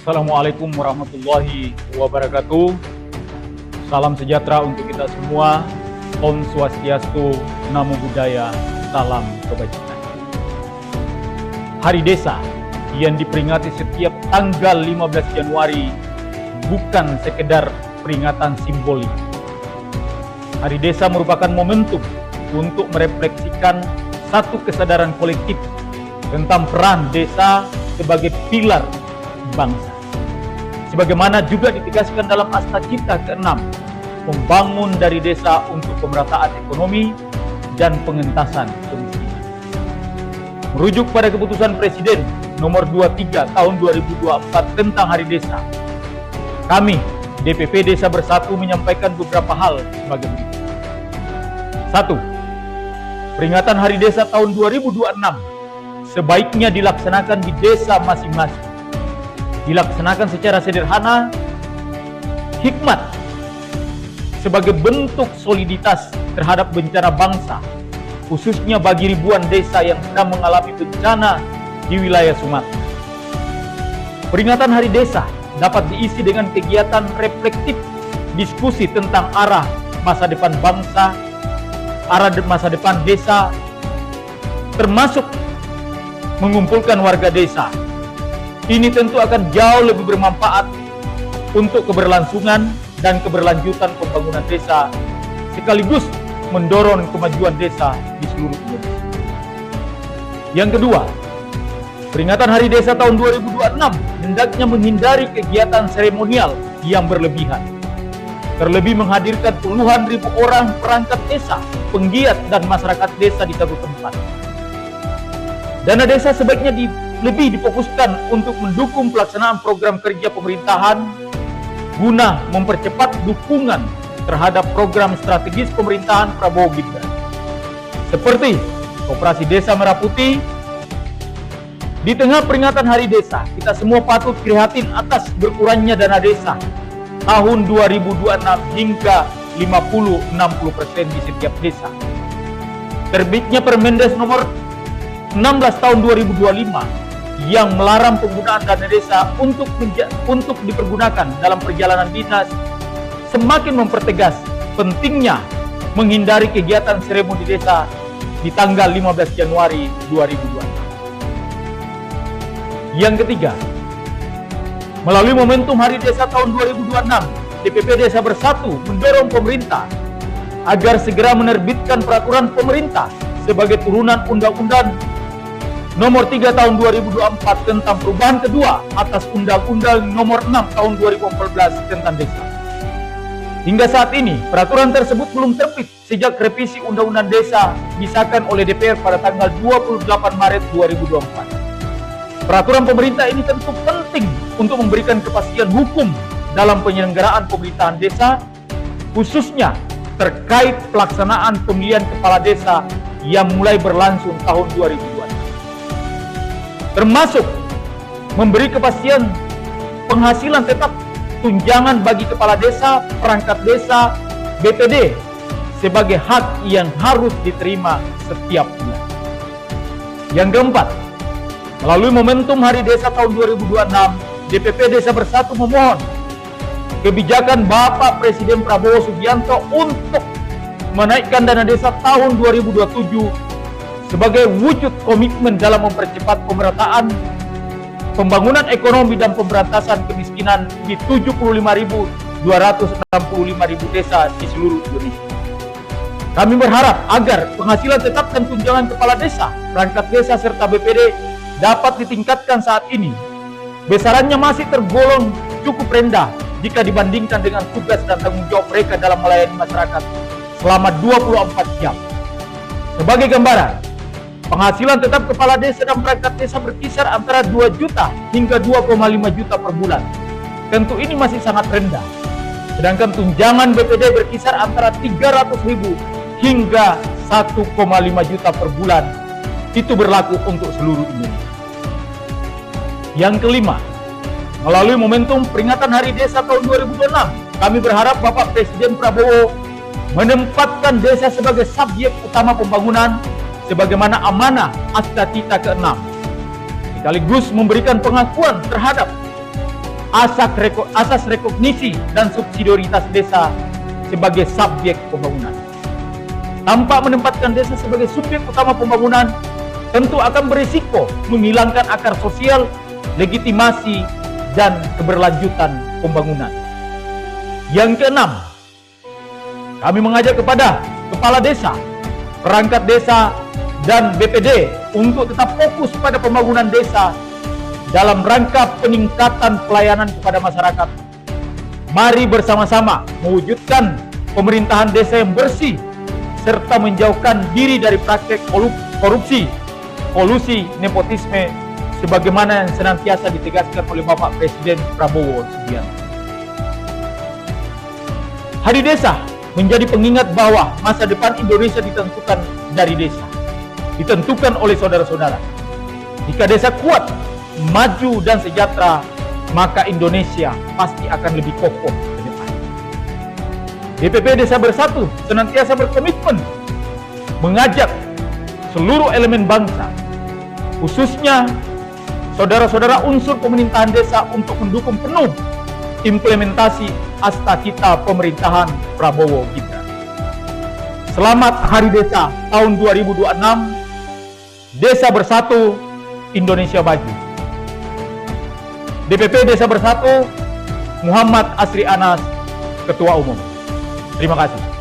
Assalamualaikum warahmatullahi wabarakatuh. Salam sejahtera untuk kita semua. Om Swastiastu, Namo Buddhaya, salam kebajikan. Hari Desa yang diperingati setiap tanggal 15 Januari bukan sekedar peringatan simbolik. Hari Desa merupakan momentum untuk merefleksikan satu kesadaran kolektif tentang peran desa sebagai pilar bangsa. Sebagaimana juga ditegaskan dalam Asta Cipta ke-6, membangun dari desa untuk pemerataan ekonomi dan pengentasan kemiskinan. Merujuk pada keputusan Presiden nomor 23 tahun 2024 tentang Hari Desa, kami DPP Desa Bersatu menyampaikan beberapa hal sebagai berikut. 1. Peringatan Hari Desa tahun 2026 sebaiknya dilaksanakan di desa masing-masing. Dilaksanakan secara sederhana, hikmat, sebagai bentuk soliditas terhadap bencana bangsa, khususnya bagi ribuan desa yang sedang mengalami bencana di wilayah Sumatera. Peringatan Hari Desa dapat diisi dengan kegiatan reflektif, diskusi tentang arah masa depan bangsa, arah masa depan desa, termasuk mengumpulkan warga desa. Ini tentu akan jauh lebih bermanfaat untuk keberlangsungan dan keberlanjutan pembangunan desa, sekaligus mendorong kemajuan desa di seluruh Indonesia. Yang kedua, peringatan Hari Desa tahun 2026 hendaknya menghindari kegiatan seremonial yang berlebihan. Terlebih menghadirkan puluhan ribu orang perangkat desa, penggiat dan masyarakat desa di satu tempat. Dana desa sebaiknya lebih difokuskan untuk mendukung pelaksanaan program kerja pemerintahan guna mempercepat dukungan terhadap program strategis pemerintahan Prabowo Gibran, seperti Koperasi Desa Merah Putih. Di tengah peringatan Hari Desa, kita semua patut prihatin atas berkurangnya dana desa tahun 2026 hingga 50-60% di setiap desa. Terbitnya Permendes nomor 16 tahun 2025 yang melarang penggunaan dana desa untuk dipergunakan dalam perjalanan dinas semakin mempertegas pentingnya menghindari kegiatan seremoni desa di tanggal 15 Januari 2026. Yang ketiga, melalui momentum Hari Desa tahun 2026, DPP Desa Bersatu mendorong pemerintah agar segera menerbitkan peraturan pemerintah sebagai turunan Undang-Undang Nomor 3 tahun 2024 tentang perubahan kedua atas Undang-Undang Nomor 6 tahun 2014 tentang desa. Hingga saat ini, peraturan tersebut belum terbit sejak revisi Undang-Undang Desa disahkan oleh DPR pada tanggal 28 Maret 2024. Peraturan pemerintah ini tentu penting untuk memberikan kepastian hukum dalam penyelenggaraan pemerintahan desa, khususnya terkait pelaksanaan pemilihan kepala desa yang mulai berlangsung tahun 2026. Termasuk memberi kepastian penghasilan tetap tunjangan bagi kepala desa, perangkat desa, BPD sebagai hak yang harus diterima setiap bulan. Yang keempat, melalui momentum Hari Desa tahun 2026, DPP Desa Bersatu memohon kebijakan Bapak Presiden Prabowo Subianto untuk menaikkan dana desa tahun 2027 sebagai wujud komitmen dalam mempercepat pemerataan pembangunan ekonomi dan pemberantasan kemiskinan di 75.265 desa di seluruh Indonesia. Kami berharap agar penghasilan tetap dan tunjangan kepala desa, perangkat desa serta BPD dapat ditingkatkan saat ini. Besarannya masih tergolong cukup rendah jika dibandingkan dengan tugas dan tanggung jawab mereka dalam melayani masyarakat selama 24 jam. Sebagai gambaran, penghasilan tetap kepala desa dan perangkat desa berkisar antara 2 juta hingga 2,5 juta per bulan. Tentu ini masih sangat rendah. Sedangkan tunjangan BPD berkisar antara 300.000 hingga 1,5 juta per bulan. Itu berlaku untuk seluruh Indonesia. Yang kelima, melalui momentum peringatan Hari Desa tahun 2026, kami berharap Bapak Presiden Prabowo menempatkan desa sebagai subjek utama pembangunan sebagaimana amanah Asta Cipta ke-6, sekaligus memberikan pengakuan terhadap asas rekognisi dan subsidiaritas desa sebagai subjek pembangunan. Tanpa menempatkan desa sebagai subjek utama pembangunan, tentu akan berisiko menghilangkan akar sosial, legitimasi, dan keberlanjutan pembangunan. Yang keenam, kami mengajak kepada kepala desa, perangkat desa, dan BPD untuk tetap fokus pada pembangunan desa dalam rangka peningkatan pelayanan kepada masyarakat. Mari bersama-sama mewujudkan pemerintahan desa yang bersih serta menjauhkan diri dari praktek korupsi, kolusi, nepotisme sebagaimana yang senantiasa ditegaskan oleh Bapak Presiden Prabowo Subianto. Hari Desa menjadi pengingat bahwa masa depan Indonesia ditentukan dari desa, ditentukan oleh saudara-saudara. Jika desa kuat, maju dan sejahtera, maka Indonesia pasti akan lebih kokoh ke depan. DPP Desa Bersatu senantiasa berkomitmen mengajak seluruh elemen bangsa, khususnya saudara-saudara unsur pemerintahan desa untuk mendukung penuh implementasi Asta Cita pemerintahan Prabowo Gibran. Selamat Hari Desa tahun 2026. Desa Bersatu, Indonesia Maju. DPP Desa Bersatu, Muhammad Asri Anas, Ketua Umum. Terima kasih.